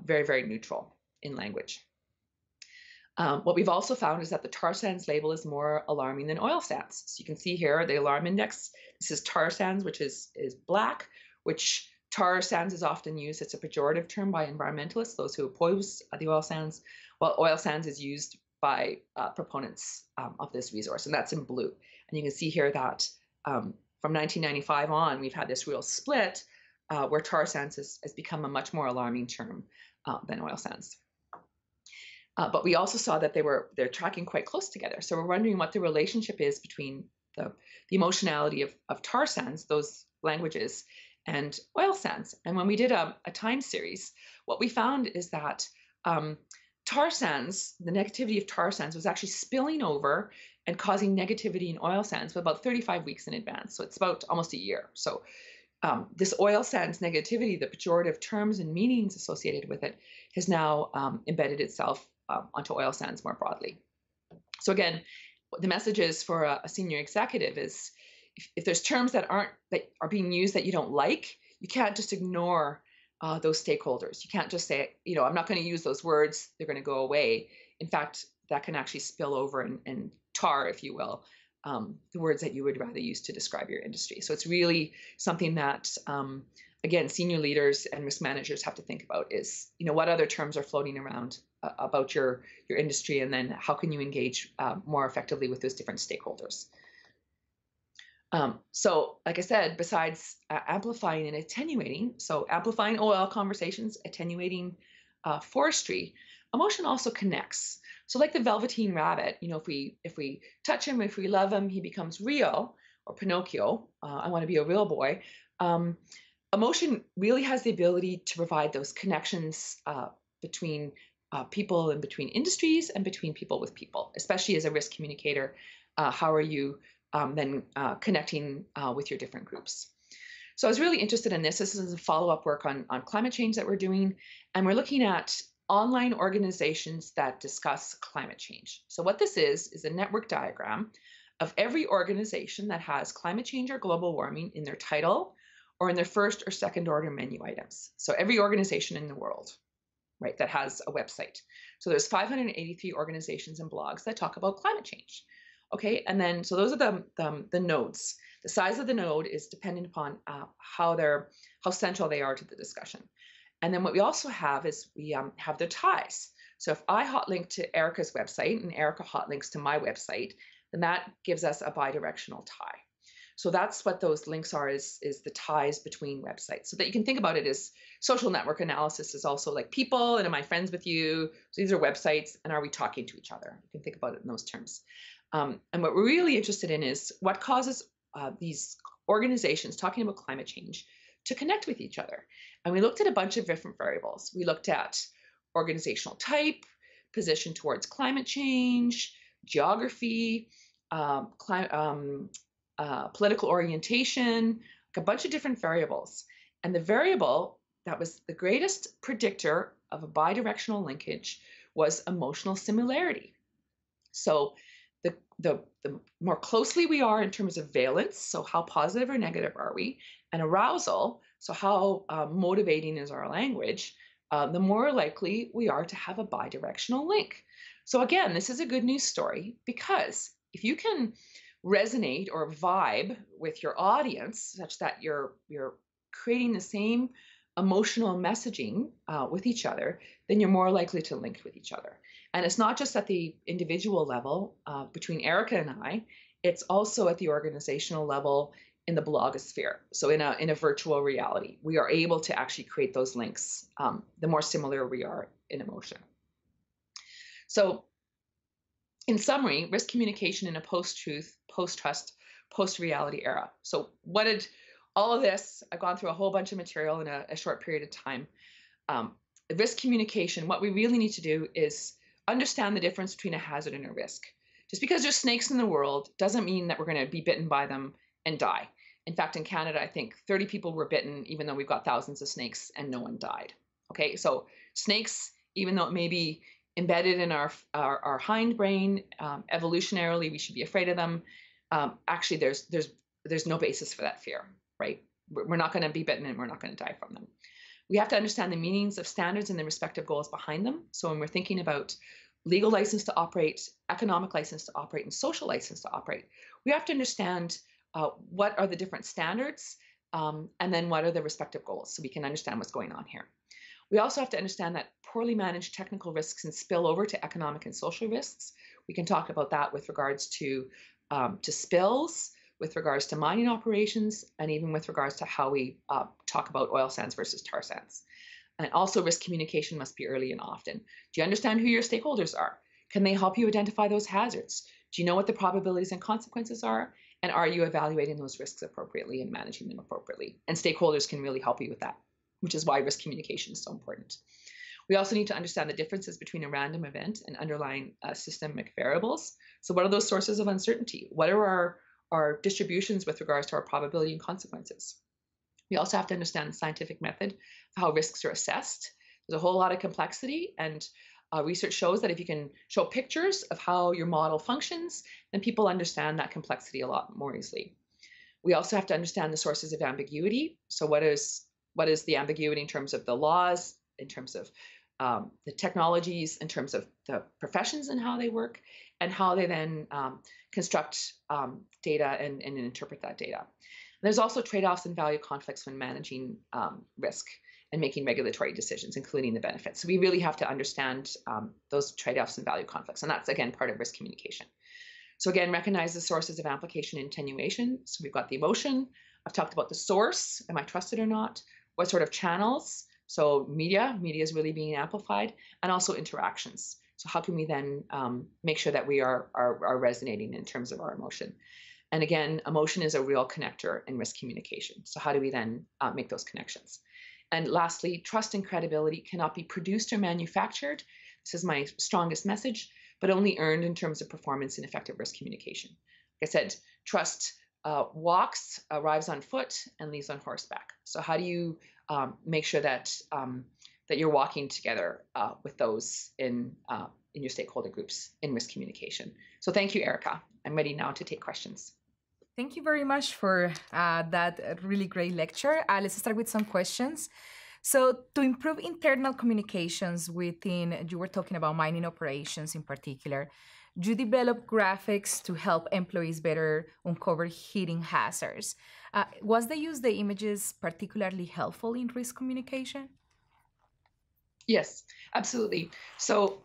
very, very neutral in language. What we've also found is that the tar sands label is more alarming than oil sands. So you can see here the alarm index. This is tar sands, which is black, which tar sands is often used. It's a pejorative term by environmentalists, those who oppose the oil sands, while oil sands is used by proponents of this resource, and that's in blue. And you can see here that from 1995 on, we've had this real split where tar sands has become a much more alarming term than oil sands. But we also saw that they're tracking quite close together. So we're wondering what the relationship is between the emotionality of tar sands, those languages, and oil sands. And when we did a time series, what we found is that tar sands, the negativity of tar sands was actually spilling over and causing negativity in oil sands for about 35 weeks in advance. So it's about almost a year. So this oil sands negativity, the pejorative terms and meanings associated with it, has now embedded itself onto oil sands more broadly. So again, the message is for a senior executive is if there's terms that are being used that you don't like, you can't just ignore those stakeholders. You can't just say, I'm not going to use those words, they're going to go away. In fact, that can actually spill over and tar, if you will, the words that you would rather use to describe your industry. So it's really something that, again, senior leaders and risk managers have to think about is, what other terms are floating around about your industry, and then how can you engage more effectively with those different stakeholders. So like I said, besides amplifying and attenuating, so amplifying oil conversations, attenuating forestry, emotion also connects. So like the velveteen rabbit, if we touch him, if we love him, he becomes real, or Pinocchio, I want to be a real boy. Emotion really has the ability to provide those connections between people and between industries and between people with people, especially as a risk communicator. How are you then connecting with your different groups? So I was really interested in this. This is a follow-up work on climate change that we're doing, and we're looking at online organizations that discuss climate change. So what this is a network diagram of every organization that has climate change or global warming in their title or in their first or second order menu items. So every organization in the world, right, that has a website. So there's 583 organizations and blogs that talk about climate change. Okay, and then so those are the nodes. The size of the node is dependent upon how central they are to the discussion. And then what we also have is we have their ties. So if I hot link to Erica's website and Erica hot links to my website, then that gives us a bidirectional tie. So that's what those links are, is the ties between websites. So that you can think about it as social network analysis is also like people, and am I friends with you? So these are websites, and are we talking to each other? You can think about it in those terms. And what we're really interested in is what causes these organizations talking about climate change to connect with each other. And we looked at a bunch of different variables. We looked at organizational type, position towards climate change, geography, political orientation, like a bunch of different variables. And the variable that was the greatest predictor of a bidirectional linkage was emotional similarity. So the more closely we are in terms of valence, so how positive or negative are we, and arousal, so how motivating is our language, the more likely we are to have a bidirectional link. So again, this is a good news story, because if you can resonate or vibe with your audience such that you're creating the same emotional messaging with each other, then you're more likely to link with each other. And it's not just at the individual level between Erica and I, it's also at the organizational level in the blogosphere. So in a virtual reality, we are able to actually create those links the more similar we are in emotion. So in summary, risk communication in a post-truth, post-trust, post-reality era. So what did all of this, I've gone through a whole bunch of material in a short period of time. Risk communication, what we really need to do is understand the difference between a hazard and a risk. Just because there's snakes in the world doesn't mean that we're going to be bitten by them and die. In fact, in Canada, I think 30 people were bitten, even though we've got thousands of snakes, and no one died. Okay, so snakes, even though it may be embedded in our hindbrain, evolutionarily, we should be afraid of them. Actually, there's no basis for that fear, right? We're not going to be bitten and we're not going to die from them. We have to understand the meanings of standards and the respective goals behind them. So when we're thinking about legal license to operate, economic license to operate, and social license to operate, we have to understand what are the different standards and then what are the respective goals, so we can understand what's going on here. We also have to understand that poorly managed technical risks can spill over to economic and social risks. We can talk about that with regards to spills, with regards to mining operations, and even with regards to how we talk about oil sands versus tar sands. And also, risk communication must be early and often. Do you understand who your stakeholders are? Can they help you identify those hazards? Do you know what the probabilities and consequences are? And are you evaluating those risks appropriately and managing them appropriately? And stakeholders can really help you with that, which is why risk communication is so important. We also need to understand the differences between a random event and underlying systemic variables. So what are those sources of uncertainty? What are our distributions with regards to our probability and consequences? We also have to understand the scientific method of how risks are assessed. There's a whole lot of complexity, and research shows that if you can show pictures of how your model functions, then people understand that complexity a lot more easily. We also have to understand the sources of ambiguity. So what is the ambiguity in terms of the laws, in terms of the technologies, in terms of the professions and how they work, and how they then construct data and interpret that data. There's also trade-offs and value conflicts when managing risk and making regulatory decisions, including the benefits. So we really have to understand those trade-offs and value conflicts. And that's, again, part of risk communication. So again, recognize the sources of amplification and attenuation. So we've got the emotion. I've talked about the source. Am I trusted or not? What sort of channels? So media is really being amplified, and also interactions. So how can we then make sure that we are resonating in terms of our emotion? And again, emotion is a real connector in risk communication. So how do we then make those connections? And lastly, trust and credibility cannot be produced or manufactured. This is my strongest message, but only earned in terms of performance and effective risk communication. Like I said, trust walks, arrives on foot, and leaves on horseback. So how do you make sure that that you're walking together with those in your stakeholder groups in risk communication? So thank you, Erica. I'm ready now to take questions. Thank you very much for that really great lecture. Let's start with some questions. So to improve internal communications within, you were talking about mining operations in particular, do you develop graphics to help employees better uncover hidden hazards? Was the use of the images particularly helpful in risk communication? Yes, absolutely. So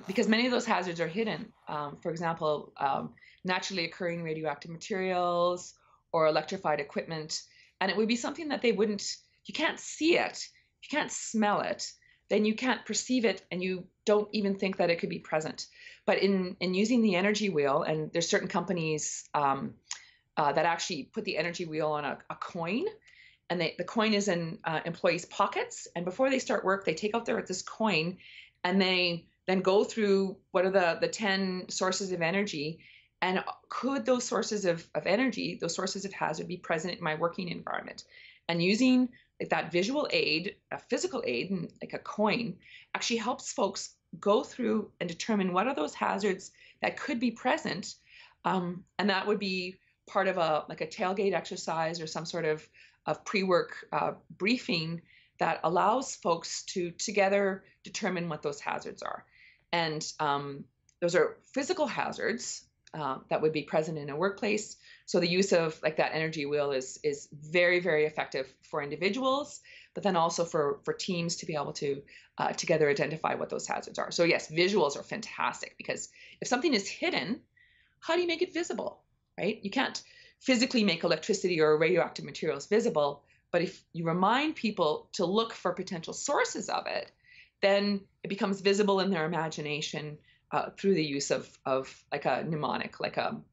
because many of those hazards are hidden, for example, naturally occurring radioactive materials or electrified equipment, and it would be something that you can't see it, you can't smell it, then you can't perceive it, and you don't even think that it could be present. But in using the energy wheel, and there's certain companies that actually put the energy wheel on a coin, and the coin is in employees' pockets, and before they start work, they take out this coin, and they then go through what are the 10 sources of energy, and could those sources of energy, those sources of hazard, be present in my working environment? And using like that visual aid, a physical aid, and like a coin, actually helps folks go through and determine what are those hazards that could be present And that would be part of a tailgate exercise or some sort of pre-work briefing that allows folks to together determine what those hazards are. And those are physical hazards that would be present in a workplace. So the use of that energy wheel is very, very effective for individuals, but then also for teams to be able to together identify what those hazards are. So yes, visuals are fantastic, because if something is hidden, how do you make it visible, right? You can't physically make electricity or radioactive materials visible, but if you remind people to look for potential sources of it, then it becomes visible in their imagination through the use of like a mnemonic, like an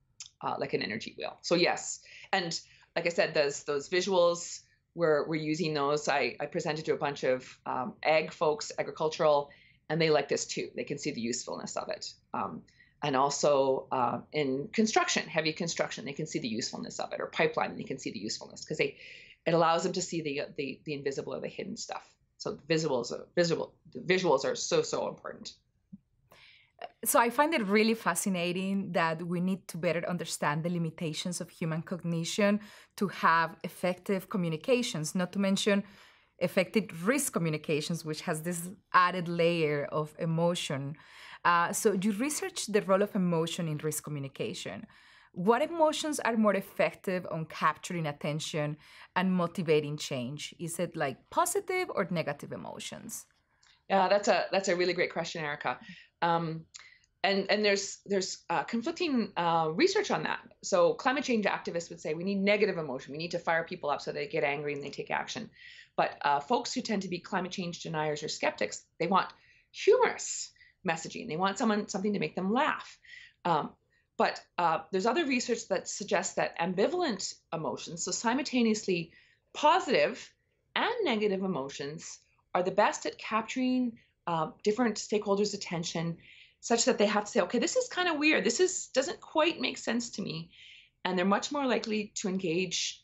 energy wheel. So yes, and like I said, those visuals, we're using those. I presented to a bunch of agricultural, and they like this too. They can see the usefulness of it. And also in construction, heavy construction, they can see the usefulness of it, or pipeline, they can see the usefulness, because it allows them to see the invisible or the hidden stuff. So the visuals are so important. So I find it really fascinating that we need to better understand the limitations of human cognition to have effective communications, not to mention effective risk communications, which has this added layer of emotion. So you researched the role of emotion in risk communication. What emotions are more effective on capturing attention and motivating change? Is it like positive or negative emotions? Yeah, that's a really great question, Erica. And there's conflicting research on that. So climate change activists would say we need negative emotion. We need to fire people up so they get angry and they take action. But folks who tend to be climate change deniers or skeptics, they want humorous messaging. They want something to make them laugh. But there's other research that suggests that ambivalent emotions, so simultaneously positive and negative emotions, are the best at capturing different stakeholders' attention, such that they have to say, okay, this is kind of weird. This doesn't quite make sense to me. And they're much more likely to engage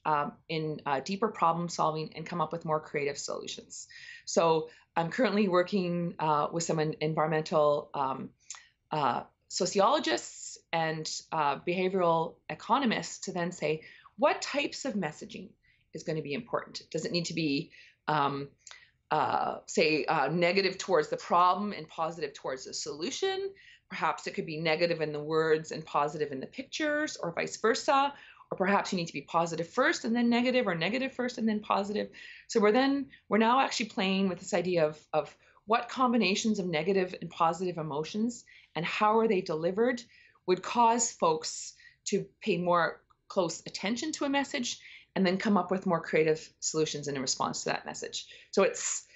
in deeper problem solving and come up with more creative solutions. So I'm currently working with some environmental sociologists and behavioral economists to then say, what types of messaging is going to be important? Does it need to be negative towards the problem and positive towards the solution? Perhaps it could be negative in the words and positive in the pictures, or vice versa. Or perhaps you need to be positive first and then negative, or negative first and then positive. So we're now actually playing with this idea of what combinations of negative and positive emotions and how are they delivered would cause folks to pay more close attention to a message and then come up with more creative solutions in response to that message. So it's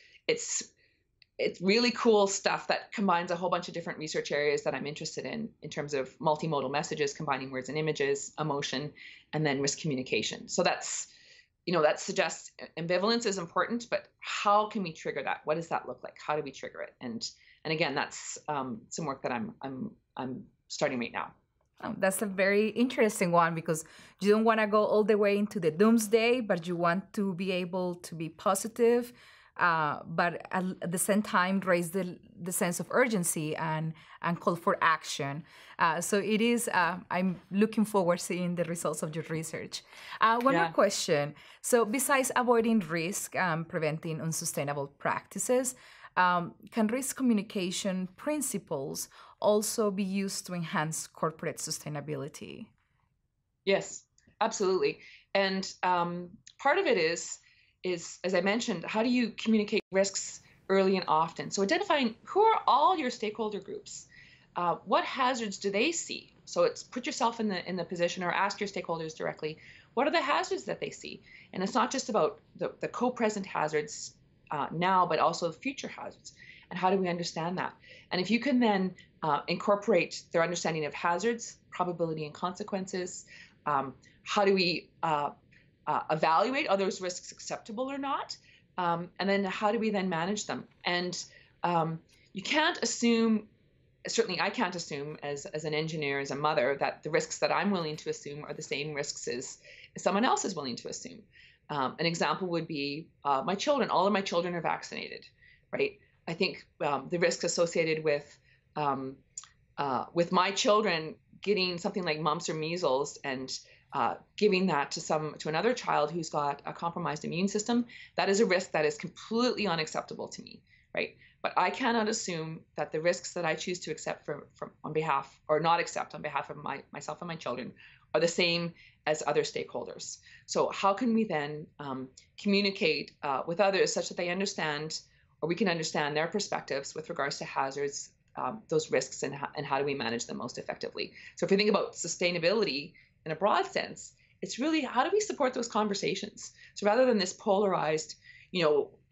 really cool stuff that combines a whole bunch of different research areas that I'm interested in terms of multimodal messages, combining words and images, emotion, and then risk communication. So that suggests ambivalence is important, but how can we trigger that? What does that look like? How do we trigger it? And again, that's some work that I'm starting right now. Oh, that's a very interesting one, because you don't want to go all the way into the doomsday, but you want to be able to be positive, but at the same time raise the sense of urgency and call for action. So it is, I'm looking forward to seeing the results of your research. One more question. So besides avoiding risk and preventing unsustainable practices, can risk communication principles also be used to enhance corporate sustainability? Yes, absolutely. And part of it is, as I mentioned, how do you communicate risks early and often? So identifying who are all your stakeholder groups, what hazards do they see? So it's put yourself in the position, or ask your stakeholders directly, what are the hazards that they see? And it's not just about the co-present hazards now, but also future hazards. And how do we understand that? And if you can then incorporate their understanding of hazards, probability and consequences, how do we evaluate, are those risks acceptable or not? And then how do we then manage them? And you can't assume, certainly I can't assume as an engineer, as a mother, that the risks that I'm willing to assume are the same risks as someone else is willing to assume. An example would be my children. All of my children are vaccinated, right? I think the risks associated with my children getting something like mumps or measles and giving that to another child who's got a compromised immune system, that is a risk that is completely unacceptable to me, right? But I cannot assume that the risks that I choose to accept on behalf, or not accept on behalf of myself and my children, are the same as other stakeholders. So how can we then communicate with others such that they understand, or we can understand their perspectives with regards to hazards, those risks, and how do we manage them most effectively? So if we think about sustainability in a broad sense, it's really how do we support those conversations? So rather than this polarized,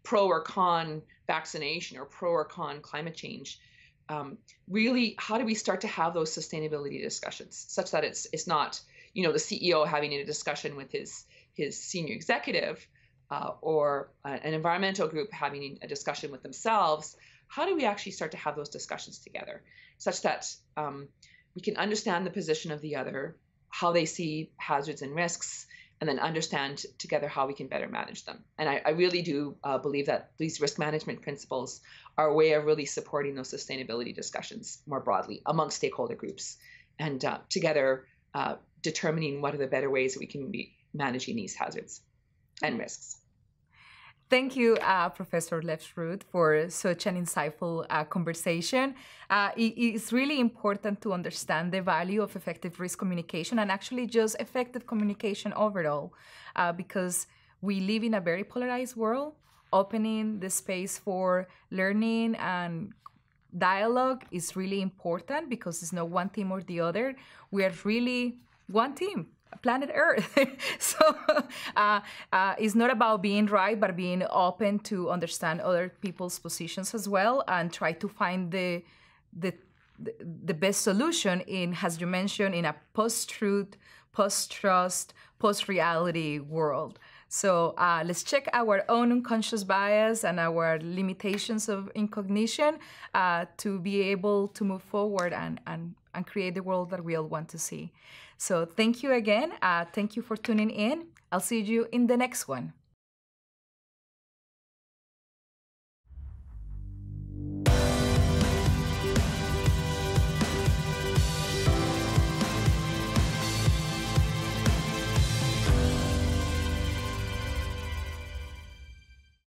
pro or con vaccination or pro or con climate change, really, how do we start to have those sustainability discussions such that it's not, the CEO having a discussion with his senior executive or an environmental group having a discussion with themselves? How do we actually start to have those discussions together such that we can understand the position of the other, how they see hazards and risks, and then understand together how we can better manage them? And I really do believe that these risk management principles are a way of really supporting those sustainability discussions more broadly among stakeholder groups, and together determining what are the better ways that we can be managing these hazards and risks. Thank you, Professor Lefsrud, for such an insightful conversation. It's really important to understand the value of effective risk communication, and actually just effective communication overall, because we live in a very polarized world. Opening the space for learning and dialogue is really important because it's not one team or the other. We are really one team, planet Earth. So it's not about being right, but being open to understand other people's positions as well, and try to find the best solution in, as you mentioned, in a post-truth, post-trust, post-reality world. So let's check our own unconscious bias and our limitations of incognition to be able to move forward and create the world that we all want to see. So thank you again. Thank you for tuning in. I'll see you in the next one.